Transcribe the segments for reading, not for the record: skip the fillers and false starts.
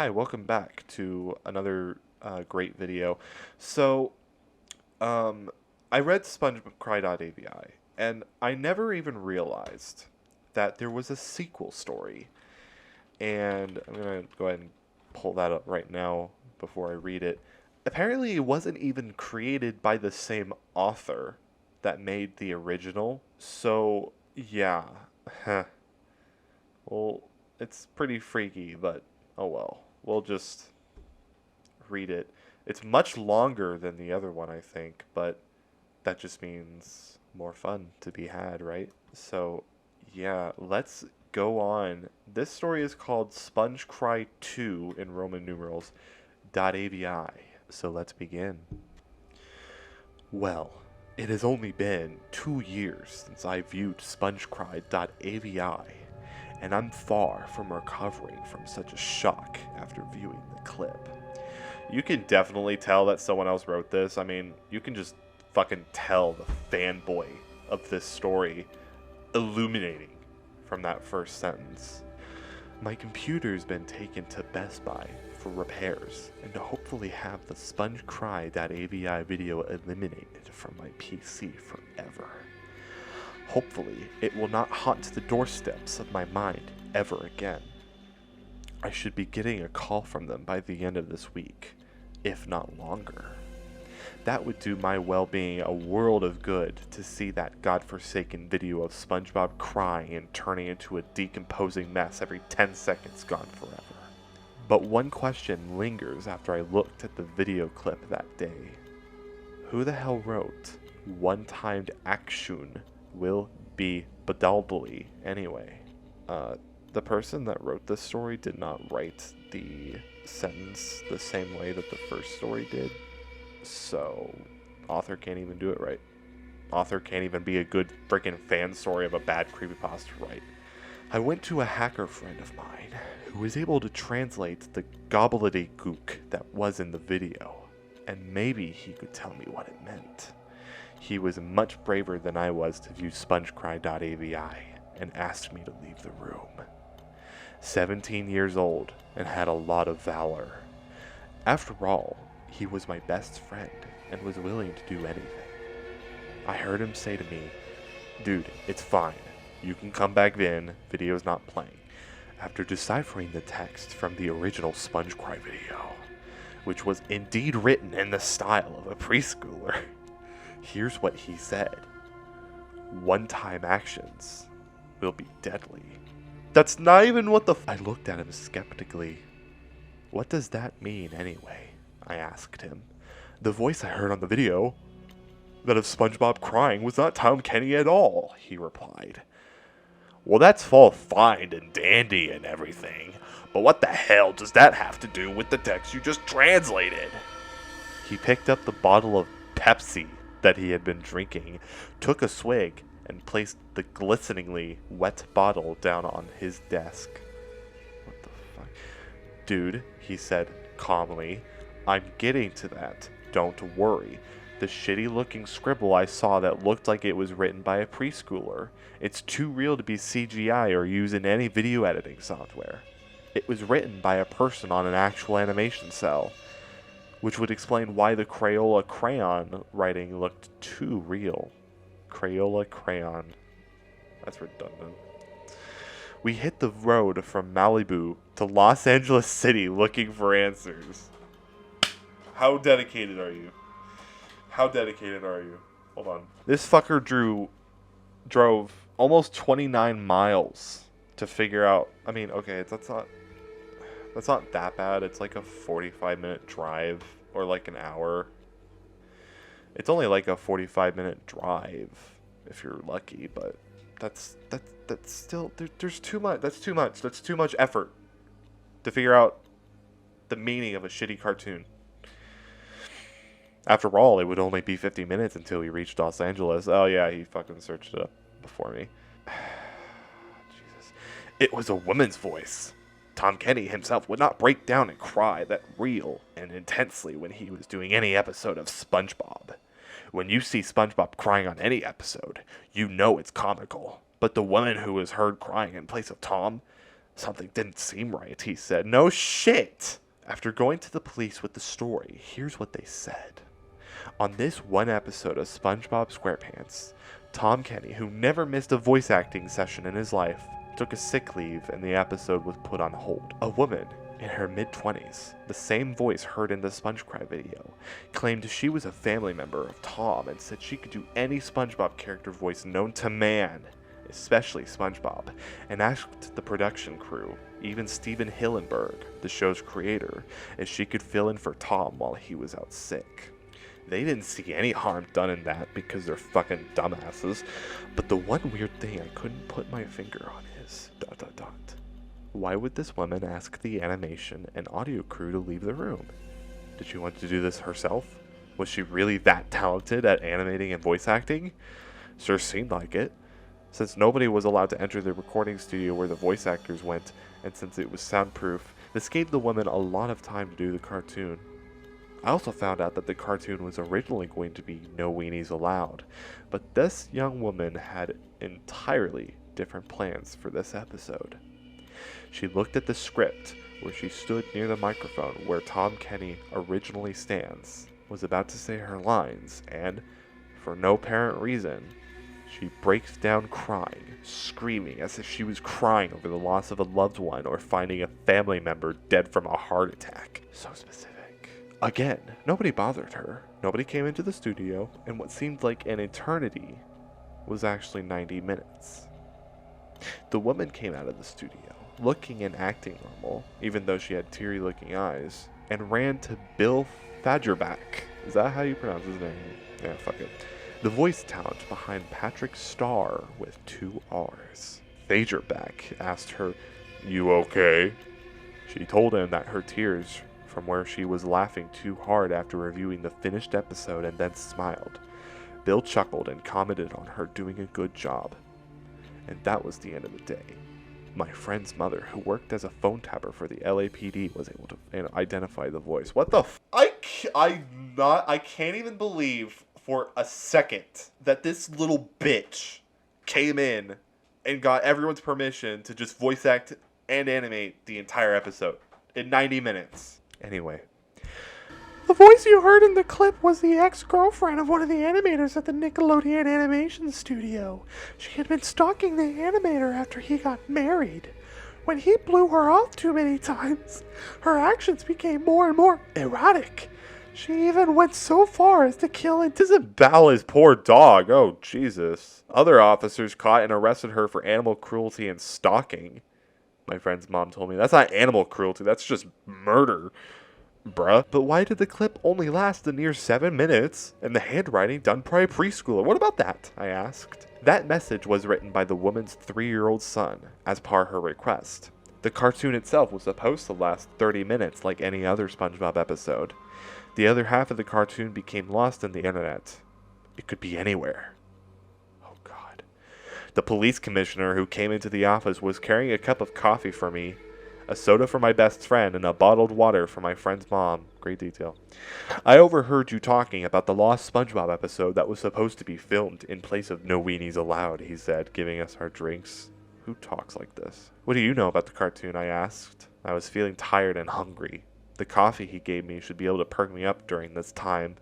Hi, welcome back to another great video. So, um, I read Spongecry.avi, and I never even realized that there was a sequel story. And I'm gonna go ahead and pull that up right now before I read it. Apparently, it wasn't even created by the same author that made the original. So, yeah. Well, it's pretty freaky, but oh well. We'll just read it. It's much longer than the other one, I think, but that just means more fun to be had, right? So, yeah, let's go on. This story is called Spongecry II in Roman numerals .avi. So let's begin. Well, it has only been 2 years since I viewed Spongecry.avi, and I'm far from recovering from such a shock after viewing the clip. You can definitely tell that someone else wrote this. I mean, you can just fucking tell the fanboy of this story illuminating from that first sentence. My computer's been taken to Best Buy for repairs and to hopefully have the Spongecry.avi video eliminated from my PC forever. Hopefully, it will not haunt the doorsteps of my mind ever again. I should be getting a call from them by the end of this week, if not longer. That would do my well-being a world of good to see that godforsaken video of SpongeBob crying and turning into a decomposing mess every 10 seconds gone forever. But one question lingers after I looked at the video clip that day. Who the hell wrote one-timed action will be badaldly anyway? The person that wrote this story did not write the sentence the same way that the first story did. So, author can't even do it right. Author can't even be a good freaking fan story of a bad creepypasta right. I went to a hacker friend of mine who was able to translate the gobbledygook that was in the video, and maybe he could tell me what it meant. He was much braver than I was to view Spongecry.avi and asked me to leave the room. 17 years old and had a lot of valor. After all, he was my best friend and was willing to do anything. I heard him say to me, "Dude, it's fine. You can come back then, video's not playing," after deciphering the text from the original Spongecry video, which was indeed written in the style of a preschooler. Here's what he said. One-time actions will be deadly. That's not even what I looked at him skeptically. What does that mean anyway? I asked him. The voice I heard on the video, that of SpongeBob crying, was not Tom Kenny at all, he replied. Well, that's all fine and dandy and everything, but what the hell does that have to do with the text you just translated? He picked up the bottle of Pepsi that he had been drinking, took a swig, and placed the glisteningly wet bottle down on his desk. What the fuck? Dude, he said calmly, I'm getting to that. Don't worry. The shitty looking scribble I saw that looked like it was written by a preschooler. It's too real to be CGI or used in any video editing software. It was written by a person on an actual animation cell, which would explain why the Crayola crayon writing looked too real. Crayola crayon. That's redundant. We hit the road from Malibu to Los Angeles City looking for answers. How dedicated are you? How dedicated are you? Hold on. This fucker drove almost 29 miles to figure out. I mean, okay, that's not that bad. It's like a 45-minute drive or like an hour. It's only like a 45-minute drive if you're lucky, but that's still there's too much. That's too much. That's too much effort to figure out the meaning of a shitty cartoon. After all, it would only be 50 minutes until we reached Los Angeles. Oh yeah, he fucking searched it up before me. Jesus. It was a woman's voice. Tom Kenny himself would not break down and cry that real and intensely when he was doing any episode of SpongeBob. When you see SpongeBob crying on any episode, you know it's comical. But the woman who was heard crying in place of Tom, Something didn't seem right, he said. No shit! After going to the police with the story, here's what they said. On this one episode of SpongeBob SquarePants, Tom Kenny, who never missed a voice acting session in his life, took a sick leave and the episode was put on hold. A woman in her mid-20s, the same voice heard in the SpongeCry video, claimed she was a family member of Tom and said she could do any SpongeBob character voice known to man, especially SpongeBob, and asked the production crew, even Steven Hillenburg, the show's creator, if she could fill in for Tom while he was out sick. They didn't see any harm done in that because they're fucking dumbasses, but the one weird thing I couldn't put my finger on is ... Why would this woman ask the animation and audio crew to leave the room? Did she want to do this herself? Was she really that talented at animating and voice acting? Sure seemed like it. Since nobody was allowed to enter the recording studio where the voice actors went, and since it was soundproof, this gave the woman a lot of time to do the cartoon. I also found out that the cartoon was originally going to be No Weenies Allowed, but this young woman had entirely different plans for this episode. She looked at the script, where she stood near the microphone where Tom Kenny originally stands, was about to say her lines, and, for no apparent reason, she breaks down crying, screaming as if she was crying over the loss of a loved one or finding a family member dead from a heart attack. So specific. Again, nobody bothered her. Nobody came into the studio, and what seemed like an eternity was actually 90 minutes. The woman came out of the studio, looking and acting normal, even though she had teary-looking eyes, and ran to Bill Fagerback. Is that how you pronounce his name? Yeah, fuck it. The voice talent behind Patrick Star with 2 R's. Fagerback asked her, "You okay?" She told him that her tears from where she was laughing too hard after reviewing the finished episode and then smiled. Bill chuckled and commented on her doing a good job. And that was the end of the day. My friend's mother, who worked as a phone tapper for the LAPD, was able to identify the voice. What the I can't even believe for a second that this little bitch came in and got everyone's permission to just voice act and animate the entire episode in 90 minutes. Anyway. The voice you heard in the clip was the ex-girlfriend of one of the animators at the Nickelodeon Animation Studio. She had been stalking the animator after he got married. When he blew her off too many times, her actions became more and more erratic. She even went so far as to kill and disembowel his poor dog. Oh, Jesus. Other officers caught and arrested her for animal cruelty and stalking. My friend's mom told me that's not animal cruelty, that's just murder. Bruh. But why did the clip only last a near 7 minutes, and the handwriting done by a preschooler? What about that? I asked. That message was written by the woman's 3-year-old son, as per her request. The cartoon itself was supposed to last 30 minutes like any other SpongeBob episode. The other half of the cartoon became lost in the internet. It could be anywhere. Oh God. The police commissioner who came into the office was carrying a cup of coffee for me, a soda for my best friend, and a bottled water for my friend's mom. Great detail. I overheard you talking about the lost SpongeBob episode that was supposed to be filmed in place of No Weenies Allowed, he said, giving us our drinks. Who talks like this? What do you know about the cartoon? I asked. I was feeling tired and hungry. The coffee he gave me should be able to perk me up during this time.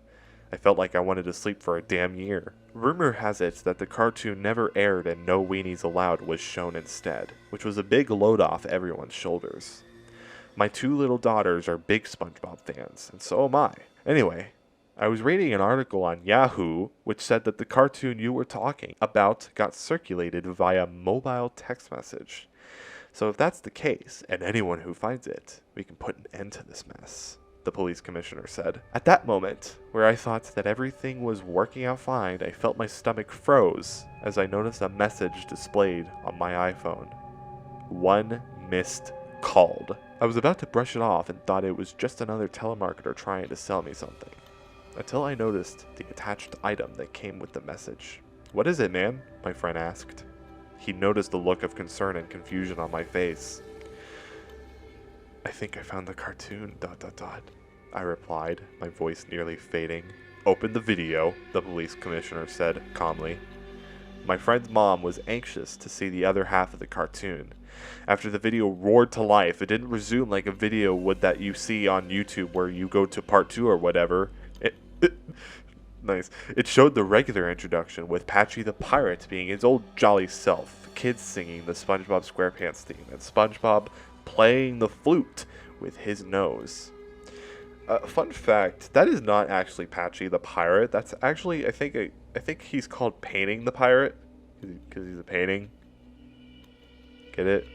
I felt like I wanted to sleep for a damn year. Rumor has it that the cartoon never aired and No Weenies Allowed was shown instead, which was a big load off everyone's shoulders. My 2 little daughters are big SpongeBob fans, and so am I. Anyway, I was reading an article on Yahoo which said that the cartoon you were talking about got circulated via mobile text message. So if that's the case, and anyone who finds it, we can put an end to this mess, the police commissioner said. At that moment, where I thought that everything was working out fine, I felt my stomach froze as I noticed a message displayed on my iPhone. 1 missed called. I was about to brush it off and thought it was just another telemarketer trying to sell me something, until I noticed the attached item that came with the message. What is it, man? My friend asked. He noticed the look of concern and confusion on my face. I think I found the cartoon, ... I replied, my voice nearly fading. Open the video, the police commissioner said calmly. My friend's mom was anxious to see the other half of the cartoon. After the video roared to life, it didn't resume like a video would that you see on YouTube where you go to part 2 or whatever. Nice. It showed the regular introduction with Patchy the Pirate being his old jolly self, kids singing the SpongeBob SquarePants theme, and SpongeBob playing the flute with his nose. Fun fact, that is not actually Patchy the Pirate. That's actually, I think he's called Painting the Pirate, because he's a painting. Get it?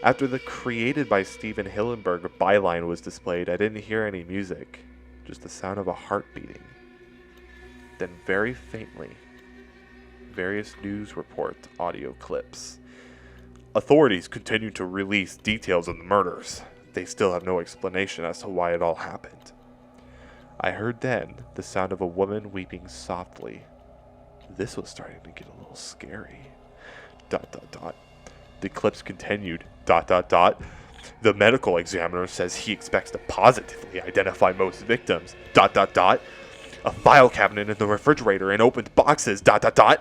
After the created by Steven Hillenberg byline was displayed, I didn't hear any music, just the sound of a heart beating. Then very faintly, various news report audio clips. Authorities continue to release details of the murders. They still have no explanation as to why it all happened. I heard then the sound of a woman weeping softly. This was starting to get a little scary. ... The clips continued. ... The medical examiner says he expects to positively identify most victims. ... A file cabinet in the refrigerator and opened boxes. ... The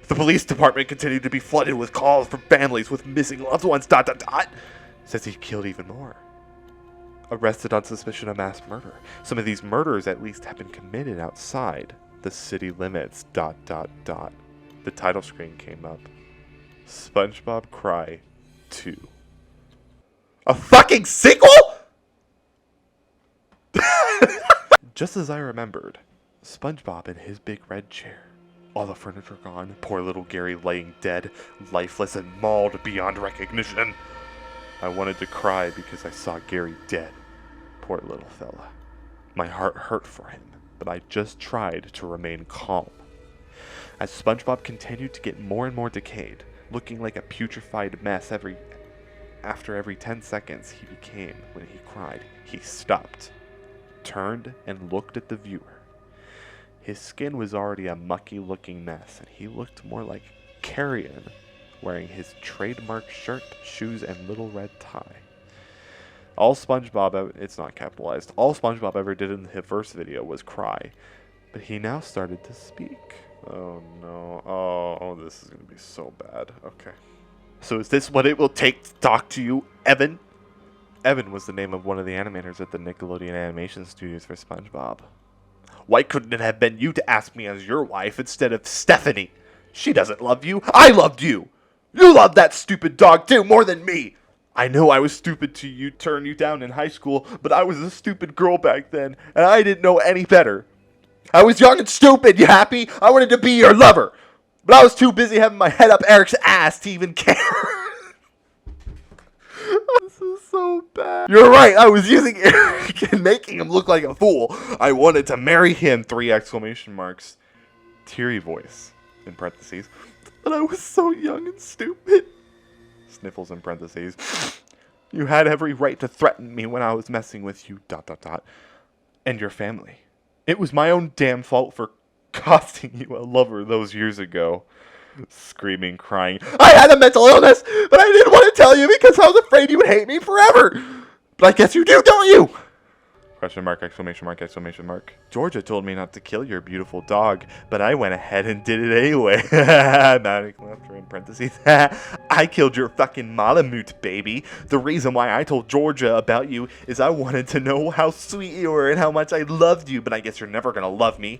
police department continued to be flooded with calls from families with missing loved ones. ... Says he killed even more. Arrested on suspicion of mass murder. Some of these murders at least have been committed outside the city limits. ... The title screen came up. SpongeBob Cry 2. A fucking sequel?! Just as I remembered, SpongeBob in his big red chair. All the furniture gone, poor little Gary laying dead, lifeless and mauled beyond recognition. I wanted to cry because I saw Gary dead. Poor little fella. My heart hurt for him, but I just tried to remain calm. As SpongeBob continued to get more and more decayed, looking like a putrefied mess after every 10 seconds he became when he cried, he stopped, turned, and looked at the viewer. His skin was already a mucky-looking mess, and he looked more like Carrion, wearing his trademark shirt, shoes, and little red tie. All SpongeBob, it's not capitalized, all SpongeBob ever did in the first video was cry, but he now started to speak. Oh no, oh, this is going to be so bad. Okay. So is this what it will take to talk to you, Evan? Evan was the name of one of the animators at the Nickelodeon Animation Studios for SpongeBob. Why couldn't it have been you to ask me as your wife instead of Stephanie? She doesn't love you. I loved you. You loved that stupid dog too, more than me. I know I was stupid to turn you down in high school, but I was a stupid girl back then, and I didn't know any better. I was young and stupid, you happy? I wanted to be your lover, but I was too busy having my head up Eric's ass to even care. This is so bad. You're right, I was using Eric and making him look like a fool. I wanted to marry him, 3 exclamation marks. Teary voice, in parentheses. But I was so young and stupid. Sniffles in parentheses. You had every right to threaten me when I was messing with you, ... And your family. It was my own damn fault for costing you a lover those years ago. Screaming, crying. I had a mental illness, but I didn't want to tell you because I was afraid you would hate me forever. But I guess you do, don't you? Question mark, exclamation mark, exclamation mark. Georgia told me not to kill your beautiful dog, but I went ahead and did it anyway. Magic laughter in parentheses. I killed your fucking Malamute, baby. The reason why I told Georgia about you is I wanted to know how sweet you were and how much I loved you, but I guess you're never gonna love me.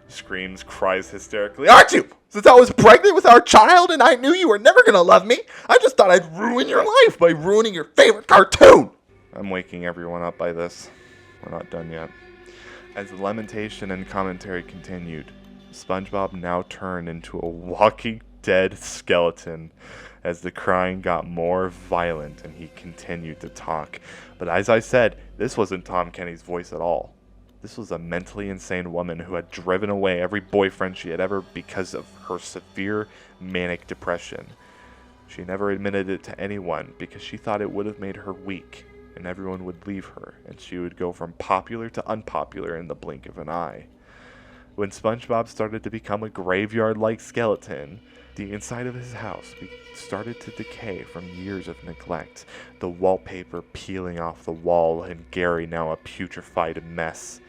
Screams, cries hysterically. Aren't you? Since I was pregnant with our child and I knew you were never gonna love me, I just thought I'd ruin your life by ruining your favorite cartoon. I'm waking everyone up by this. We're not done yet. As the lamentation and commentary continued, SpongeBob now turned into a walking dead skeleton as the crying got more violent and he continued to talk. But as I said, this wasn't Tom Kenny's voice at all. This was a mentally insane woman who had driven away every boyfriend she had ever because of her severe manic depression. She never admitted it to anyone because she thought it would have made her weak and everyone would leave her and she would go from popular to unpopular in the blink of an eye. When SpongeBob started to become a graveyard-like skeleton, the inside of his house started to decay from years of neglect, the wallpaper peeling off the wall and Gary now a putrefied mess.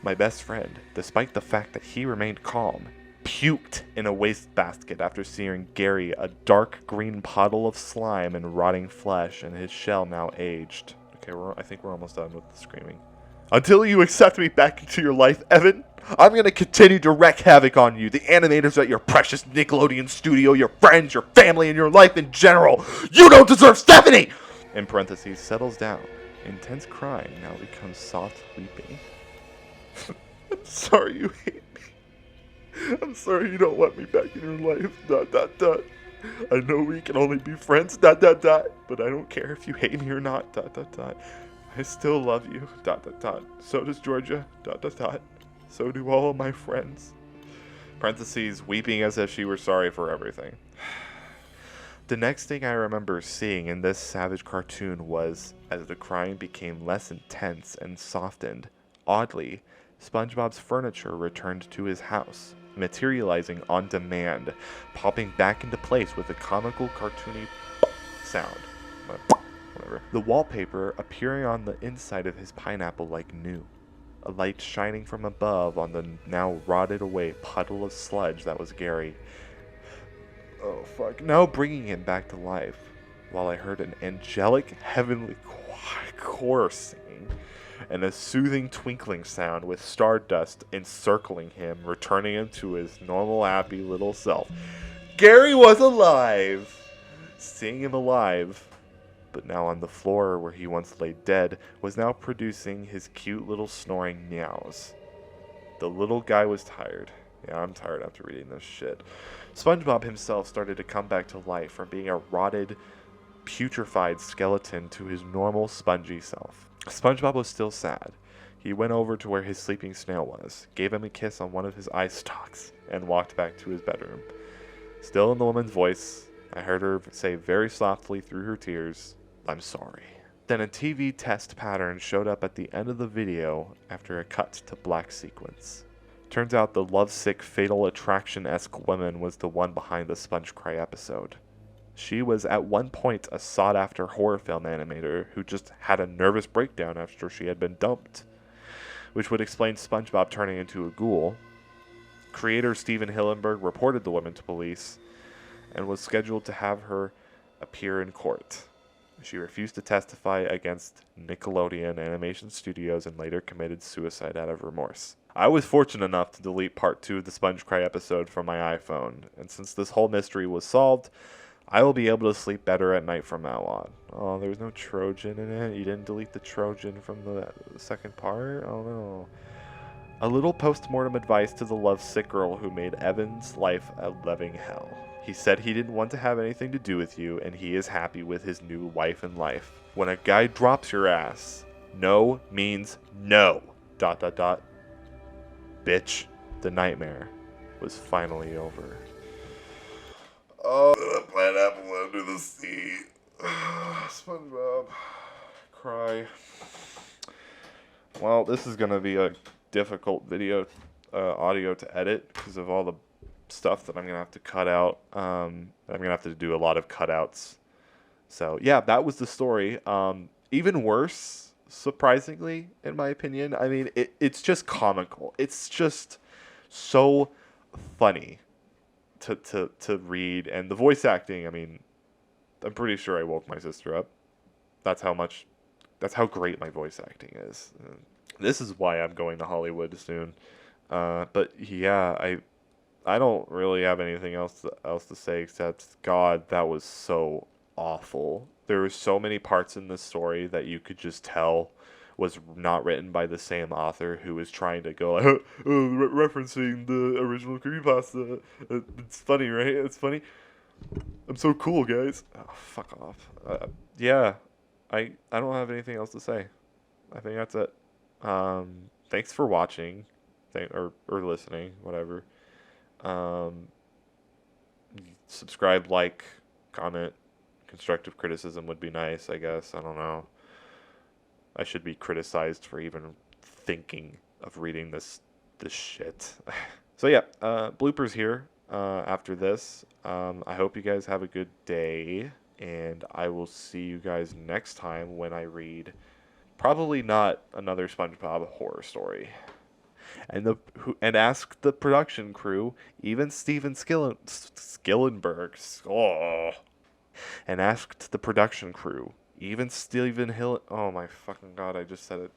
My best friend, despite the fact that he remained calm, puked in a wastebasket after seeing Gary, a dark green puddle of slime and rotting flesh, and his shell now aged. Okay, I think we're almost done with the screaming. Until you accept me back into your life, Evan, I'm going to continue to wreak havoc on you, the animators at your precious Nickelodeon studio, your friends, your family, and your life in general. You don't deserve Stephanie! In parentheses, settles down. Intense crying now becomes soft weeping. I'm sorry you hate me. I'm sorry you don't want me back in your life. ... I know we can only be friends. ... But I don't care if you hate me or not. ... I still love you. ... So does Georgia. ... So do all of my friends. Parentheses, weeping as if she were sorry for everything. The next thing I remember seeing in this savage cartoon was, as the crying became less intense and softened, oddly, SpongeBob's furniture returned to his house, materializing on demand, popping back into place with a comical cartoony sound. Whatever. The wallpaper appearing on the inside of his pineapple like new. A light shining from above on the now rotted away puddle of sludge that was Gary. Oh fuck. Now bringing him back to life, while I heard an angelic heavenly chorus singing, and a soothing twinkling sound with stardust encircling him, returning him to his normal happy little self. Gary was alive! Seeing him alive, but now on the floor where he once lay dead, was now producing his cute little snoring meows. The little guy was tired. Yeah, I'm tired after reading this shit. SpongeBob himself started to come back to life from being a rotted, putrefied skeleton to his normal, spongy self. SpongeBob was still sad. He went over to where his sleeping snail was, gave him a kiss on one of his eye stalks, and walked back to his bedroom. Still in the woman's voice, I heard her say very softly through her tears, "I'm sorry." Then a TV test pattern showed up at the end of the video after a cut to black sequence. Turns out the lovesick Fatal Attraction-esque woman was the one behind the Spongecry episode. She was at one point a sought-after horror film animator who just had a nervous breakdown after she had been dumped, which would explain SpongeBob turning into a ghoul. Creator Steven Hillenburg reported the woman to police and was scheduled to have her appear in court. She refused to testify against Nickelodeon Animation Studios and later committed suicide out of remorse. I was fortunate enough to delete part 2 of the Spongecry episode from my iPhone, and since this whole mystery was solved, I will be able to sleep better at night from now on. Oh, there's no Trojan in it? You didn't delete the Trojan from the second part? Oh no. A little post-mortem advice to the lovesick girl who made Evan's life a living hell. He said he didn't want to have anything to do with you, and he is happy with his new wife and life. When a guy drops your ass, no means no. ... Bitch. The nightmare was finally over. Oh, pineapple under the sea. SpongeBob. Cry. Well, this is gonna be a difficult video, audio to edit because of all the stuff that I'm gonna have to cut out. I'm gonna have to do a lot of cutouts. So yeah, that was the story. Even worse, surprisingly, in my opinion. I mean, it's just comical. It's just so funny to read, and the voice acting. I mean, I'm pretty sure I woke my sister up. That's how great my voice acting is. This is why I'm going to Hollywood soon. But yeah, I don't really have anything else to say except, God, that was so awful. There were so many parts in this story that you could just tell was not written by the same author who was trying to go like, referencing the original Crappypasta. It's funny, right? It's funny. I'm so cool, guys. Oh, fuck off. Yeah, I don't have anything else to say. I think that's it. Thanks for watching, or listening, whatever. Subscribe, like, comment. Constructive criticism would be nice, I guess. I don't know. I should be criticized for even thinking of reading this shit. So yeah, bloopers here after this. I hope you guys have a good day, and I will see you guys next time when I read probably not another SpongeBob horror story. and asked the production crew, even Steven Skillenberg, and asked the production crew, even Steven Hill. Oh my fucking god! I just said it.